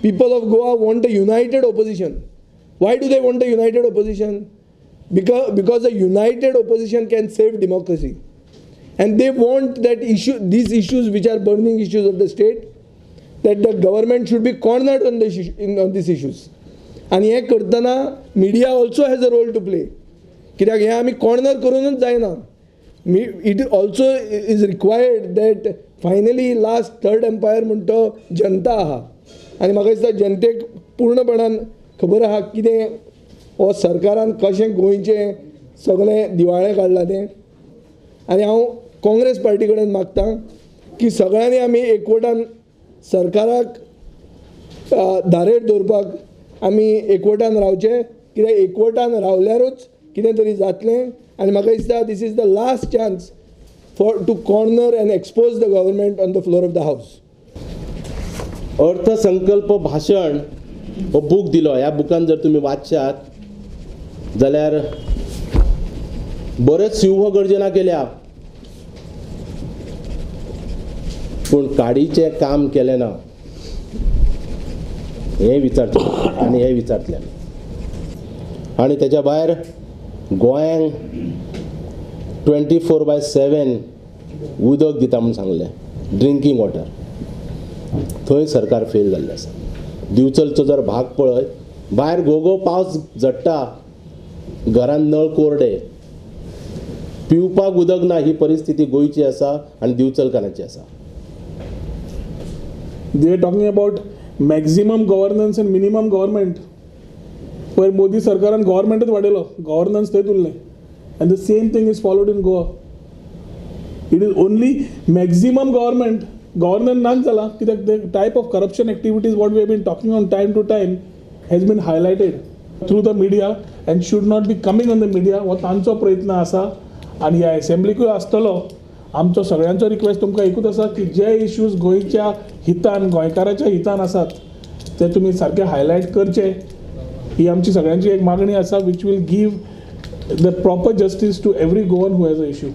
people of Goa want a united opposition. Why do they want a united opposition? Because a united opposition can save democracy. And they want that these issues which are burning issues of the state, that the government should be cornered on these issues. And हे करताना media also has a role to play. कित्याक हे आमी corner करूनच जायना. It also is required that finally last third empire म्हणतो जनता आहा. आणि म्हाका दिसता जनतेक पूर्णपणान खबर आहा कितें हो सरकारान कशें गोंयचें सगळें दिवाळें काडलां तें. आनी हांव काँग्रेस पार्टी कडेन मागतां की सगळ्यांनी आमी एकवटान सरकाराक धारेर दवरपाक आमी एकवटान रावचे, कित्याक एकवटान रावल्यारूच कितें तरी जातलें. आनी म्हाका दिसता this is the last chance to corner and expose the government on the floor of the house. अर्थसंकल्प भाशण हो बूक दिलो. ह्या बुकान जर तुम्ही वाचशात जाल्यार बरेच सिंह गर्जना केल्या, पूण काडीचें काम केलें ना हे विचारचे आनी हे विचारतले. आनी तेच्या भायर गोंयांक 24/7 उदक दिता म्हणून सांगलें, ड्रिंकींग वॉटर. थंय सरकार फेल जाल्लें आसा. दिवचलचो जर भाग पळय, भायर घोघो पावस झडटा, घरान नळ कोरडे, पिवपाक उदक ना. ही परिस्थिती गोंयची आसा आनी दिवचलकारांची आसा. They are talking about maximum governance and minimum government. Where Modi सरकारान governmentच वाडयलो, governance थंय उरलें. And the same thing is followed in Goa. It is only maximum government. Governance नाक जाला कित्याक the type of corruption activities what we have been talking on time to time has been highlighted through the media and should not be coming on the media. हो तांचो प्रयत्न आसा आनी ह्या असेंब्लीकूय आसतलो. आमचो सगळ्यांचो रिक्वेस्ट तुमकां एकूच आसा की जे इश्यूज गोंयच्या हितान, गोंयकाराच्या हितान आसात ते तुमी सारके हायलायट करचे. ही आमची सगळ्यांची एक मागणी आसा which will give the proper justice to every Goan who has an issue.